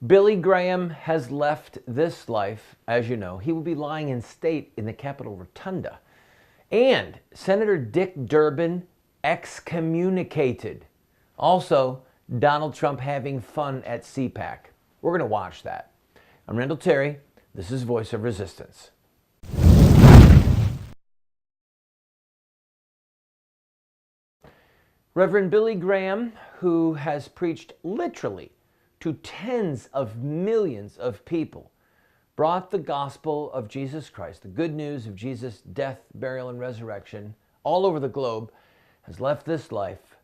Billy Graham has left this life, as you know. He will be lying in state in the Capitol Rotunda. And Senator Dick Durbin excommunicated. Also, Donald Trump having fun at CPAC. We're going to watch that. I'm Randall Terry. This is Voice of Resistance. Reverend Billy Graham, who has preached literally to tens of millions of people, brought the gospel of Jesus Christ, the good news of Jesus' death, burial, and resurrection all over the globe, has left this life.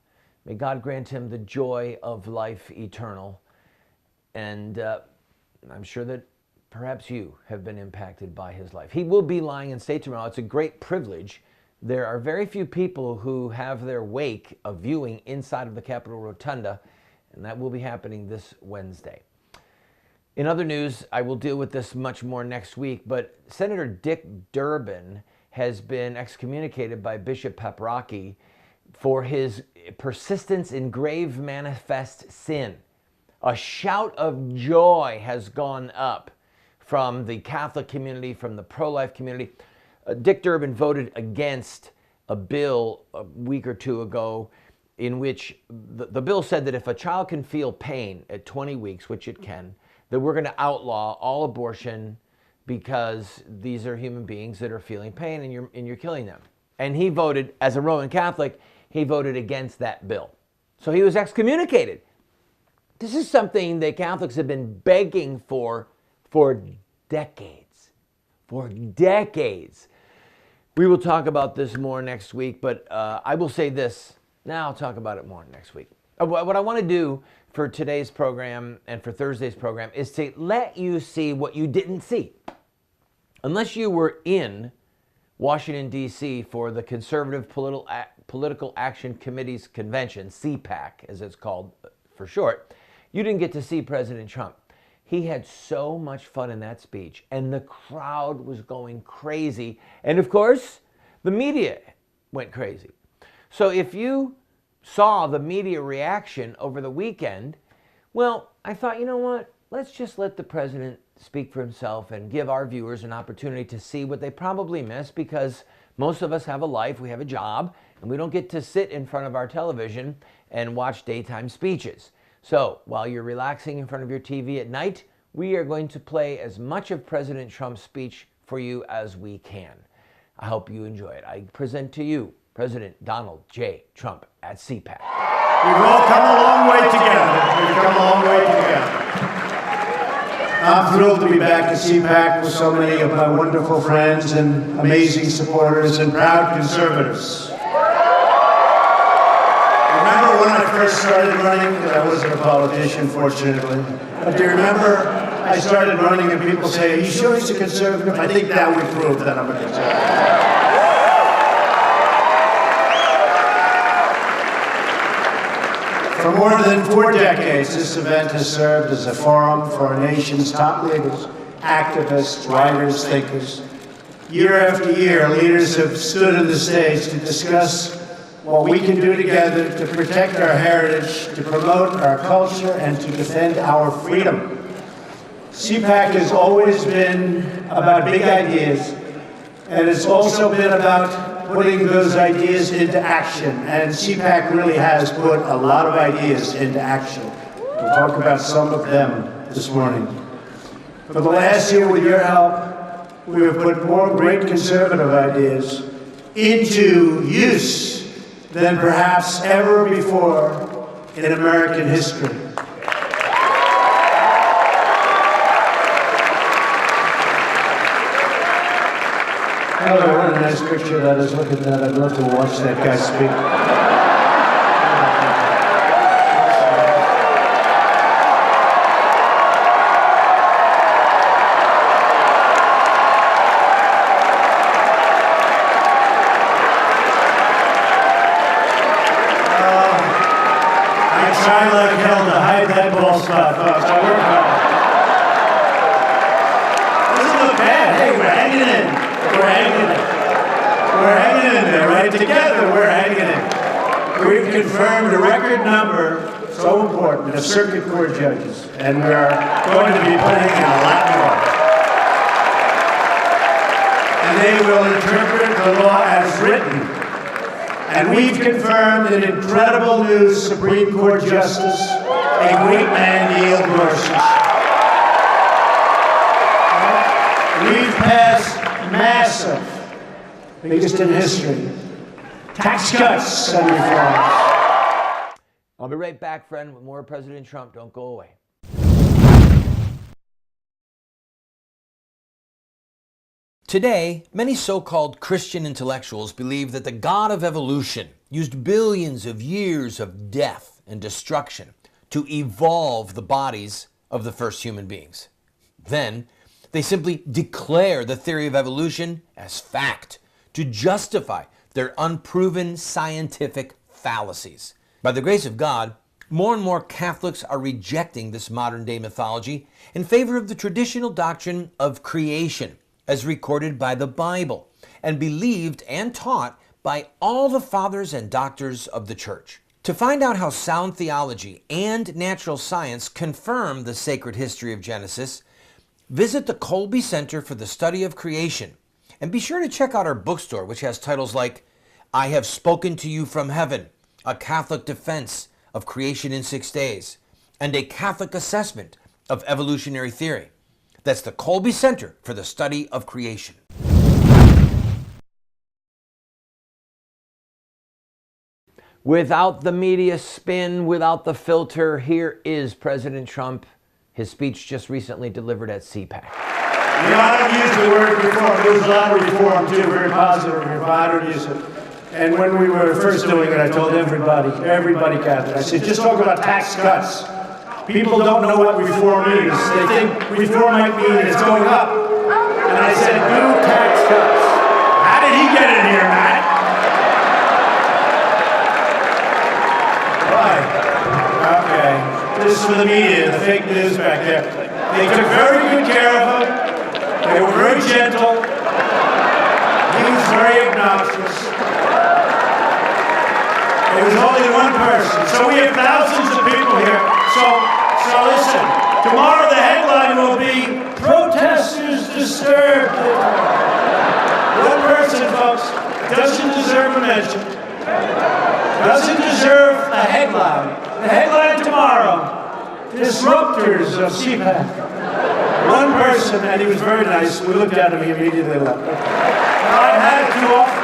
May God grant him the joy of life eternal. And I'm sure that perhaps you have been impacted by his life. He will be lying in state tomorrow. It's a great privilege. There are very few people who have their wake of viewing inside of the Capitol Rotunda, and that will be happening this Wednesday. In other news, I will deal with this much more next week, but Senator Dick Durbin has been excommunicated by Bishop Paprocki for his persistence in grave manifest sin. A shout of joy has gone up from the Catholic community, from the pro-life community. Dick Durbin voted against a bill a week or two ago in which the bill said that if a child can feel pain at 20 weeks, which it can, that we're going to outlaw all abortion because these are human beings that are feeling pain and you're killing them. And he voted, as a Roman Catholic, he voted against that bill. So he was excommunicated. This is something that Catholics have been begging for decades. For decades. We will talk about this more next week, but I will say this. Now I'll talk about it more next week. What I want to do for today's program and for Thursday's program is to let you see what you didn't see. Unless you were in Washington, D.C. for the Conservative Political Action Committee's convention, CPAC as it's called for short, you didn't get to see President Trump. He had so much fun in that speech, and the crowd was going crazy. And of course, the media went crazy. So if you saw the media reaction over the weekend, well, I thought, you know what? Let's just let the president speak for himself and give our viewers an opportunity to see what they probably missed, because most of us have a life, we have a job, and we don't get to sit in front of our television and watch daytime speeches. So while you're relaxing in front of your TV at night, we are going to play as much of President Trump's speech for you as we can. I hope you enjoy it. I present to you President Donald J. Trump at CPAC. We've all come a long way together. We've come a long way together. I'm thrilled to be back at CPAC with so many of my wonderful friends and amazing supporters and proud conservatives. Remember when I first started running? I wasn't a politician, fortunately. But do you remember I started running and people say, "Are you sure he's a conservative?" I think that would prove that I'm a conservative. For more than 4 decades, this event has served as a forum for our nation's top leaders, activists, writers, thinkers. Year after year, leaders have stood on the stage to discuss what we can do together to protect our heritage, to promote our culture, and to defend our freedom. CPAC has always been about big ideas, and it's also been about putting those ideas into action. And CPAC really has put a lot of ideas into action. We'll talk about some of them this morning. For the last year, with your help, we have put more great conservative ideas into use than perhaps ever before in American history. Oh, what a nice picture that is. Look at that. I'd love to watch that guy speak. I try like hell to hide that ball spot, folks. I work hard. Doesn't look bad. Hey, we're hanging in. We're hanging in. We're hanging in there, right? Together, we're hanging in. We've confirmed a record number, so important of circuit court judges, and we're going to be putting in a lot more. And they will interpret the law as written. And we've confirmed an incredible new Supreme Court Justice, a great man, Neil Gorsuch. We've passed massive, biggest in history, tax cuts and reforms. I'll be right back, friend, with more President Trump. Don't go away. Today, many so-called Christian intellectuals believe that the God of evolution used billions of years of death and destruction to evolve the bodies of the first human beings. Then, they simply declare the theory of evolution as fact to justify their unproven scientific fallacies. By the grace of God, more and more Catholics are rejecting this modern-day mythology in favor of the traditional doctrine of creation, as recorded by the Bible and believed and taught by all the fathers and doctors of the Church. To find out how sound theology and natural science confirm the sacred history of Genesis, visit the Colby Center for the Study of Creation, and be sure to check out our bookstore, which has titles like I Have Spoken to You from Heaven, A Catholic Defense of Creation in 6 Days, and A Catholic Assessment of Evolutionary Theory. That's the Colby Center for the Study of Creation. Without the media spin, without the filter, here is President Trump. His speech just recently delivered at CPAC. You know, I don't use the word reform. There was a lot of reform, too, very positive reform. I don't use it. And when we were first doing it, I told everybody Catholic, I said, just talk about tax cuts. People don't know what reform means. They think reform might mean it's going up. And I said, do tax cuts. How did he get in here, Matt? Right. Okay. This is for the media, the fake news back there. They took very good care of him. They were very gentle. He was very obnoxious. It was only one person. So we have thousands of people here. So listen, tomorrow the headline will be, protesters disturbed. One person, folks, doesn't deserve a mention. Doesn't deserve a headline. The headline tomorrow, disruptors of CPAC. One person, and he was very nice. We looked at him, he immediately left. Now, I've had it too often.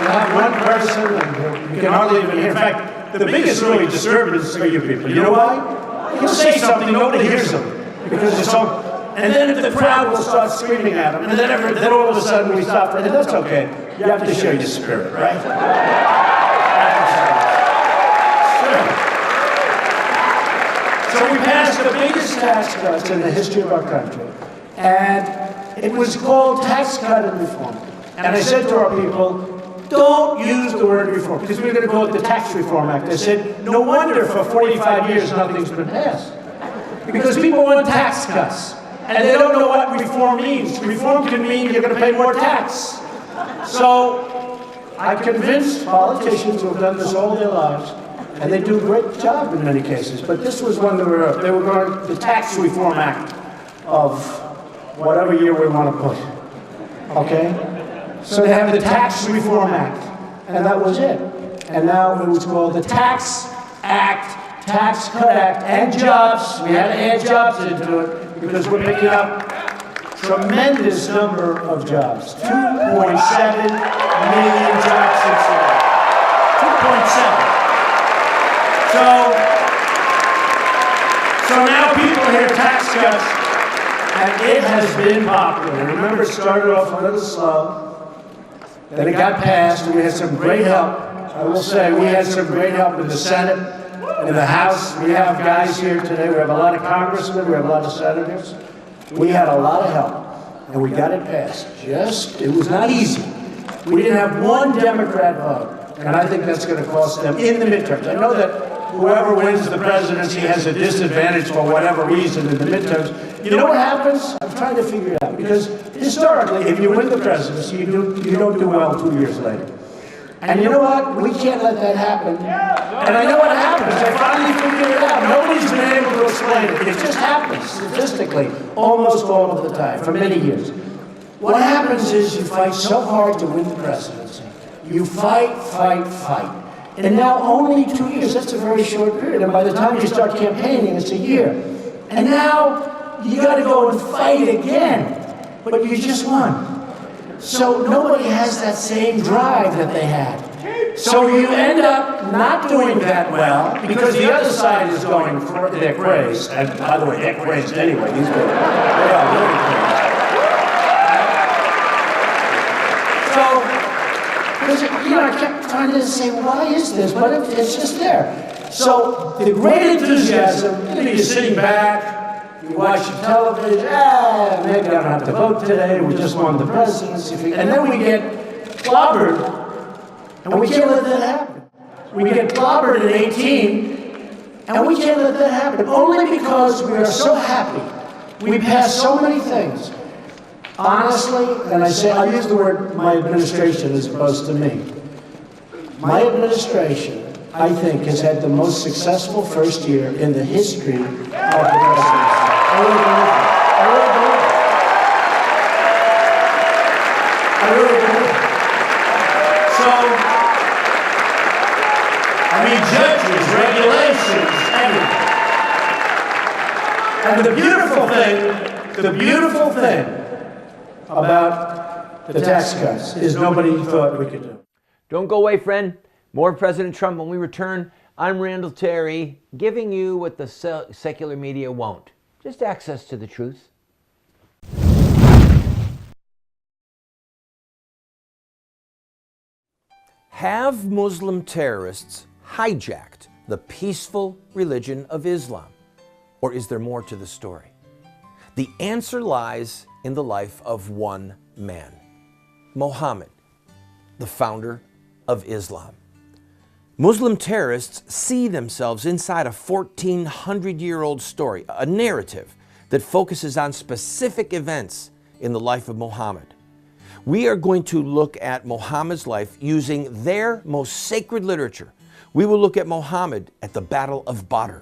You have one person, and you can hardly even hear. In fact, the biggest really disturbance are you people. You know why? He'll say something, nobody hears him. Because it's so. And then the crowd will start screaming at him. And then all of a sudden we stop. And that's okay. You have to show your spirit, right? So we passed the biggest tax cuts in the history of our country. And it was called Tax Cut and Reform. And I said to our people, don't use the word reform, because we're going to call it the Tax Reform Act. I said, no wonder for 45 years nothing's been passed. Because people want tax cuts, and they don't know what reform means. Reform can mean you're going to pay more tax. So I convinced politicians who have done this all their lives, and they do a great job in many cases, but this was one that they were going, the Tax Reform Act of whatever year we want to put, okay? So they have the Tax Reform Act, and that was it. And now it was called the Tax Act, Tax Cut Act, and jobs. We had to add jobs into it because we're picking up tremendous number of jobs. 2.7 million jobs since then. 2.7. So now people hear tax cuts, and it has been popular. Remember, it started off a little slow. Then it got passed, and we had some great help. I will say, we had some great help in the Senate, in the House. We have guys here today. We have a lot of congressmen. We have a lot of senators. We had a lot of help, and we got it passed. It was not easy. We didn't have one Democrat vote, and I think that's going to cost them in the midterms. I know that whoever wins the presidency has a disadvantage for whatever reason in the midterms. You know what happens? I'm trying to figure it out. Because historically, if you win the presidency, you don't do well 2 years later. And you know what? We can't let that happen. And I know what happens. I finally figured it out. Nobody's been able to explain it. It just happens statistically almost all of the time for many years. What happens is you fight so hard to win the presidency. You fight, fight, fight. And now only 2 years, that's a very short period. And by the time you start campaigning, it's a year. And now you got to go and fight again. But you just won. So nobody has that same drive that they had. So you end up not doing that well because the other side is going, they're crazed. And by the way, they're crazed anyway. These people, they are really crazed. So, because, I kept trying to say, why is this? But it's just there. So the great enthusiasm, you're sitting back, you watch the television, maybe I don't have to vote today, we just won the presidency. And then we get clobbered, and we can't let that happen. We get clobbered at 18, and we can't let that happen, only because we are so happy. We pass so many things. Honestly, and I use the word my administration as opposed to me. My administration, I think, has had the most successful first year in the history of the presidency. I really believe it. So, judges, regulations, everything. And the beautiful thing about the tax cuts is nobody thought we could do. Don't go away, friend. More President Trump when we return. I'm Randall Terry, giving you what the secular media won't. Just access to the truth. Have Muslim terrorists hijacked the peaceful religion of Islam? Or is there more to the story? The answer lies in the life of one man, Muhammad, the founder of Islam. Muslim terrorists see themselves inside a 1,400-year-old story, a narrative that focuses on specific events in the life of Muhammad. We are going to look at Muhammad's life using their most sacred literature. We will look at Muhammad at the Battle of Badr.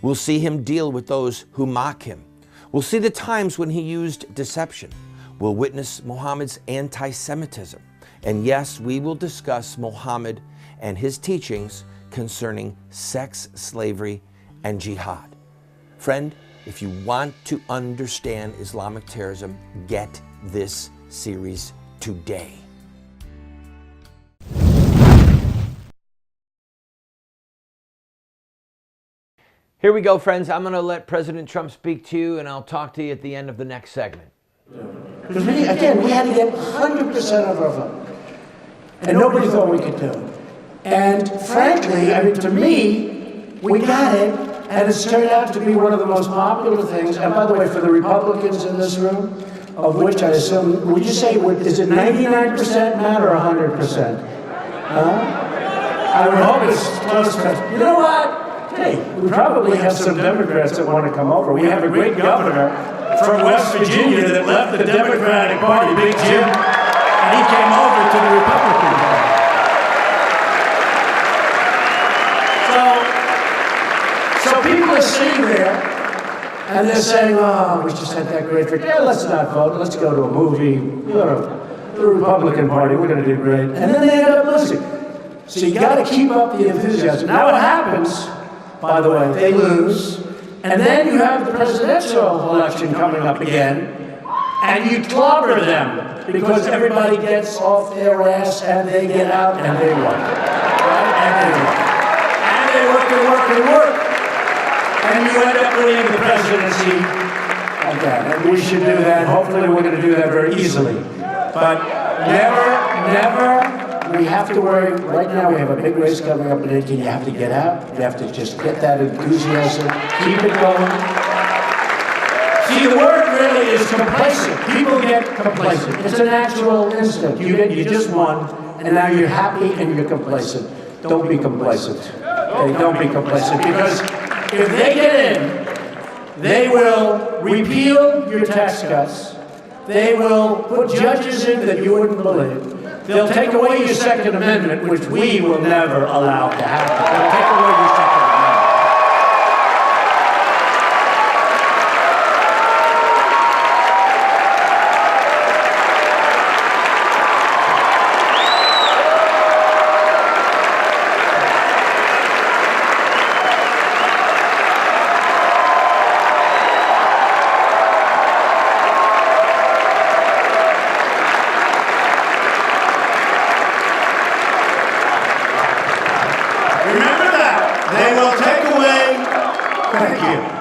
We'll see him deal with those who mock him. We'll see the times when he used deception. We'll witness Muhammad's anti-Semitism. And yes, we will discuss Muhammad and his teachings concerning sex, slavery, and jihad. Friend, if you want to understand Islamic terrorism, get this series today. Here we go, friends. I'm going to let President Trump speak to you, and I'll talk to you at the end of the next segment. Because we had to get 100% of our vote. And nobody thought we could do it. And frankly, to me, we got it, and it's turned out to be one of the most popular things. And by the way, for the Republicans in this room, of which I assume, would you say, is it 99% Matt or 100%? I would hope it's close to. You know what? Hey, we probably have some Democrats that want to come over. We have a great governor from West Virginia that left the Democratic Party, Big Jim, and he came over to the Republican Party. So people are sitting there, and they're saying, oh, we just had that great trip. Yeah, let's not vote. Let's go to a movie. Go to the Republican Party. We're going to do great. And then they end up losing. So you got to keep up the enthusiasm. Now what happens, by the way, they lose, and then you have the presidential election coming up again, and you clobber them because everybody gets off their ass and they get out and they work. Right? And they work. And they work and work and work. And you end up winning the presidency again. And we should do that. Hopefully we're going to do that very easily. But never, we have to worry. Right now we have a big race coming up in 18. You have to get out. You have to just get that enthusiasm. Keep it going. See, the word really is complacent. People get complacent. It's a natural instinct. You just won, and now you're happy and you're complacent. Don't be complacent. Okay, don't be complacent, because if they get in, they will repeal your tax cuts. They will put judges in that you wouldn't believe. They'll take away your Second Amendment, which we will never allow to happen. They'll take away your Second Amendment.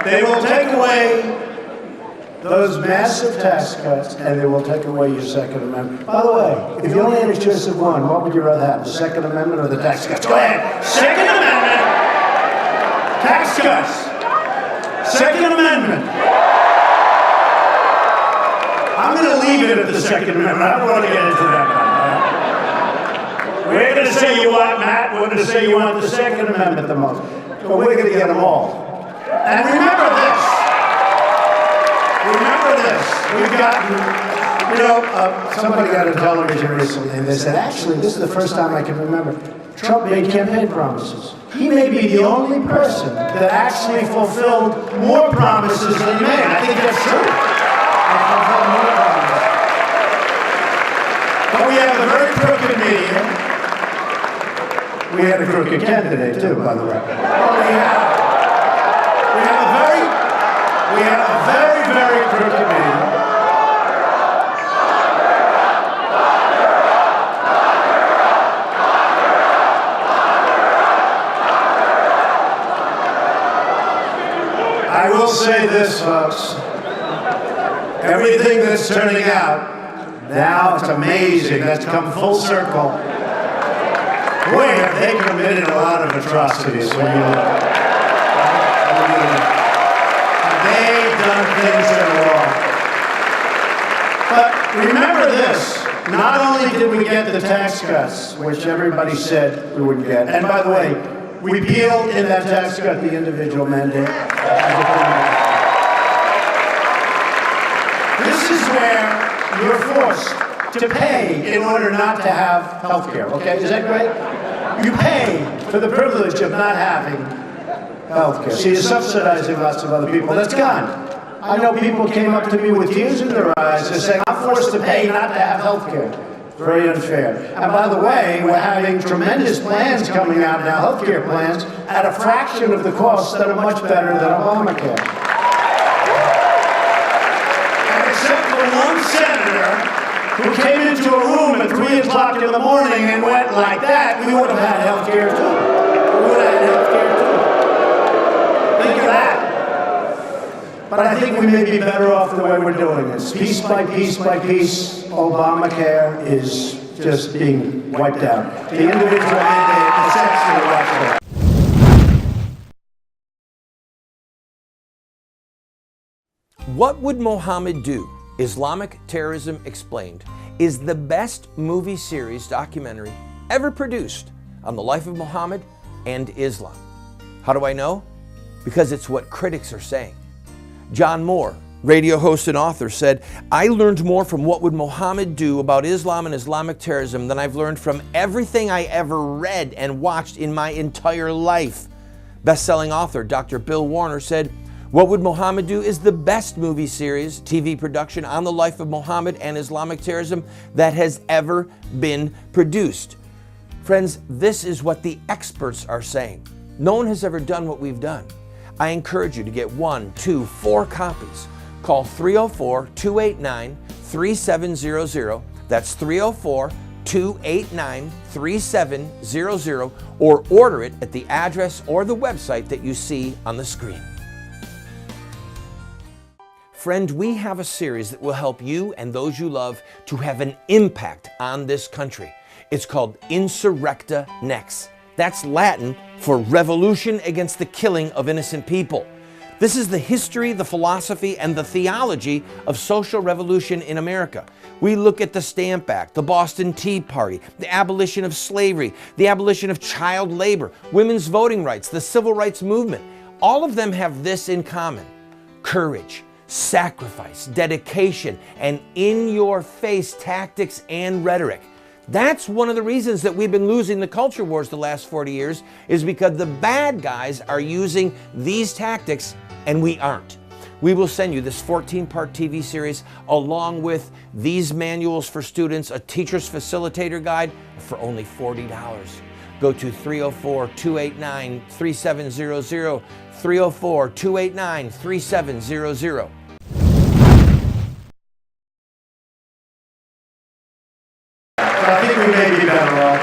They will take away those massive tax cuts, and they will take away your Second Amendment. By the way, if you only had a choice of one, what would you rather have, the Second Amendment or the tax cuts? Go ahead. Second Amendment, tax cuts. Second Amendment. I'm going to leave it at the Second Amendment. I don't want to get into that now. We're going to say you want, Matt, we're going to say you want the Second Amendment the most. But we're going to get them all. And remember this. We've gotten, somebody got on television recently and they said, actually, this is the first time I can remember, Trump made campaign promises. He may be the only person that actually fulfilled more promises than he made. I think that's true. But we have a very crooked media. We had a crooked candidate, too, by the way. We have a very, very crooked media. I will say this, folks. Everything that's turning out, now it's amazing. That's come full circle. Boy, have they committed a lot of atrocities when you look at it. They've done things that are wrong. But remember this, not only did we get the tax cuts, which everybody said we wouldn't get, and by the way, we repealed in that tax cut the individual mandate. This is where you're forced to pay in order not to have health care, okay? Is that great? You pay for the privilege of not having health care. So you're subsidizing lots of other people. That's gone. I know people came up to me with tears in their eyes and saying, I'm forced to pay not to have health care. Very unfair. And by the way, we're having tremendous plans coming out now, health care plans, at a fraction of the cost that are much better than Obamacare. And except for one senator who came into a room at 3 o'clock in the morning and went like that, we would have had health care too. We would have had health care too. Think of that. But I think we may be better off the way we're doing this. Piece by piece by piece, Obamacare is just being wiped out. The individual mandate is actually wiped out. What Would Mohammed Do? Islamic Terrorism Explained is the best movie series documentary ever produced on the life of Muhammad and Islam. How do I know? Because it's what critics are saying. John Moore, radio host and author, said, I learned more from What Would Mohammed Do about Islam and Islamic terrorism than I've learned from everything I ever read and watched in my entire life. Best-selling author Dr. Bill Warner said, What Would Mohammed Do is the best movie series, TV production on the life of Muhammad and Islamic terrorism that has ever been produced. Friends, this is what the experts are saying. No one has ever done what we've done. I encourage you to get 1, 2, 4 copies. Call 304-289-3700. That's 304-289-3700, or order it at the address or the website that you see on the screen. Friend, we have a series that will help you and those you love to have an impact on this country. It's called Insurrecta Nex. That's Latin for revolution against the killing of innocent people. This is the history, the philosophy, and the theology of social revolution in America. We look at the Stamp Act, the Boston Tea Party, the abolition of slavery, the abolition of child labor, women's voting rights, the civil rights movement. All of them have this in common: courage, sacrifice, dedication, and in-your-face tactics and rhetoric. That's one of the reasons that we've been losing the culture wars the last 40 years, is because the bad guys are using these tactics and we aren't. We will send you this 14-part TV series along with these manuals for students, a teacher's facilitator guide for only $40. Go to 304-289-3700, 304-289-3700. I think we may be better off.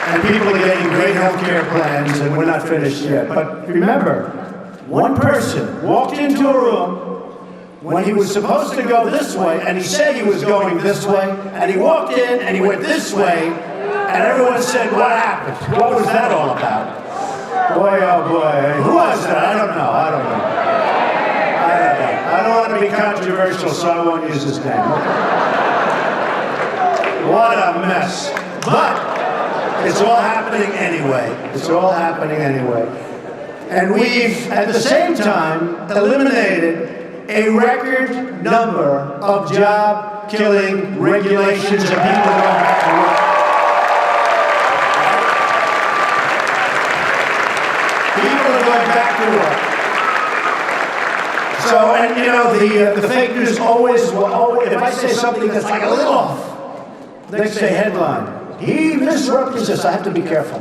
And people are getting great health care plans, and we're not finished yet. But remember, one person walked into a room when he was supposed to go this way, and he said he was going this way, and he walked in and he went this way, and everyone said, "What happened? What was that all about?" Boy, oh boy. Who was that? I don't know. I don't want to be controversial, so I won't use his name. What a mess. But it's all happening anyway. It's all happening anyway. And we've, at the same time, eliminated a record number of job-killing regulations and people going back to work. People are going back to work. So, and you know, the fake news always will always, if I say something that's like a little off, next day headline, he misrepresents. I have to be careful.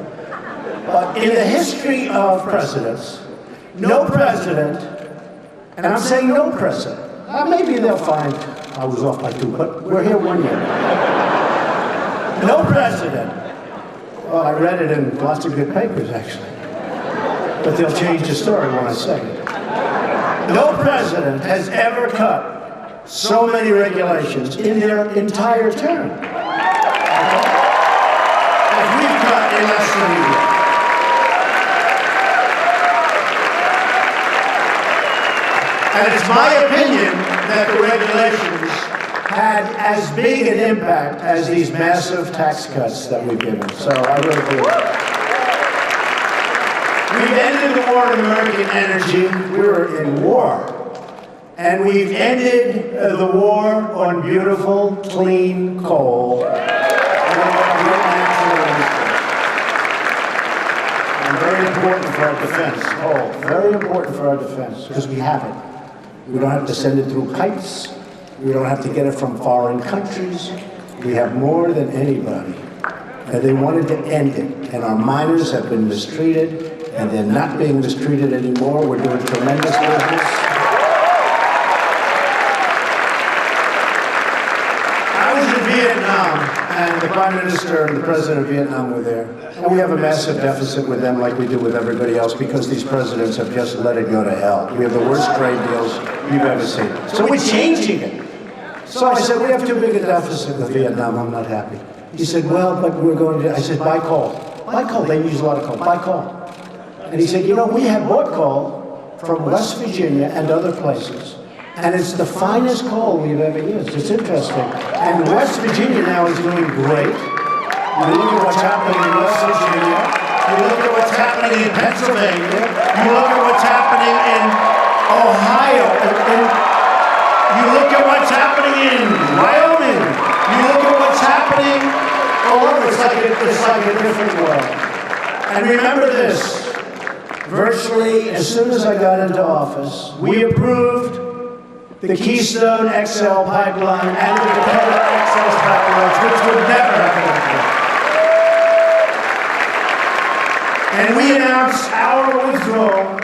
But in the history of presidents, no president, and I'm saying no president, maybe they'll find I was off by 2, but we're here 1 year. No president, well, I read it in lots of good papers actually, but they'll change the story when I say it. No president has ever cut so many regulations in their entire term as we've cut in less than a year. And it's my opinion that the regulations had as big an impact as these massive tax cuts that we've given. So I really believe it. We've ended the war on American energy. We were in war. And we've ended the war on beautiful, clean coal. And very important for our defense. Coal, very important for our defense, because we have it. We don't have to send it through pipes. We don't have to get it from foreign countries. We have more than anybody. And they wanted to end it. And our miners have been mistreated, and they're not being mistreated anymore. We're doing tremendous business. I was in Vietnam, and the Prime Minister and the President of Vietnam were there. And we have a massive deficit with them like we do with everybody else because these presidents have just let it go to hell. We have the worst trade deals you've ever seen. So we're changing it. So I said, we have too big a deficit with Vietnam, I'm not happy. He said, well, but we're going to, I said, buy coal. Buy coal, they use a lot of coal, buy coal. And he said, you know, we have bought coal from West Virginia and other places. And it's the finest coal we've ever used. It's interesting. And West Virginia now is doing great. You look at what's happening in West Virginia. You look at what's happening in Pennsylvania. You look at what's happening in Ohio. You look at what's happening in Wyoming. You look at what's happening all over. It's like a different world. And remember this. Virtually, as soon as I got into office, we approved the Keystone XL pipeline and the Dakota Access pipelines, which would never have happened. And we announced our withdrawal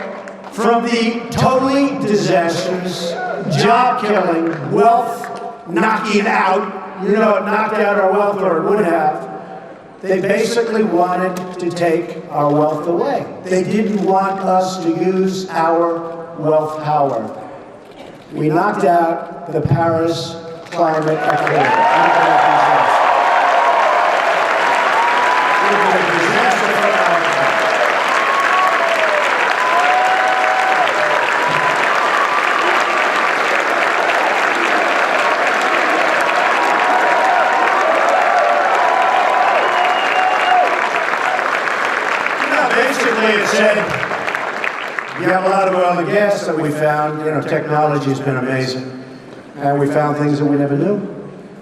from the totally disastrous, job-killing, wealth-knocking out, you know, it knocked out our wealth, or it would have. They basically wanted to take our wealth away. They didn't want us to use our wealth power. We knocked out the Paris Climate Accord. Basically, it said, we have a lot of oil and gas that we found. You know, technology has been amazing. And we found things that we never knew.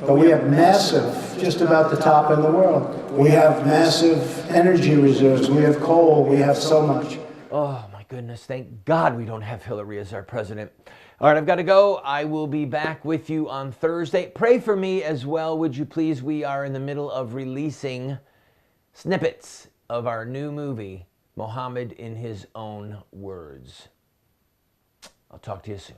But we have massive, just about the top in the world. We have massive energy reserves. We have coal. We have so much. Oh, my goodness. Thank God we don't have Hillary as our president. All right, I've got to go. I will be back with you on Thursday. Pray for me as well, would you please? We are in the middle of releasing snippets of our new movie, Mohammed in His Own Words. I'll talk to you soon.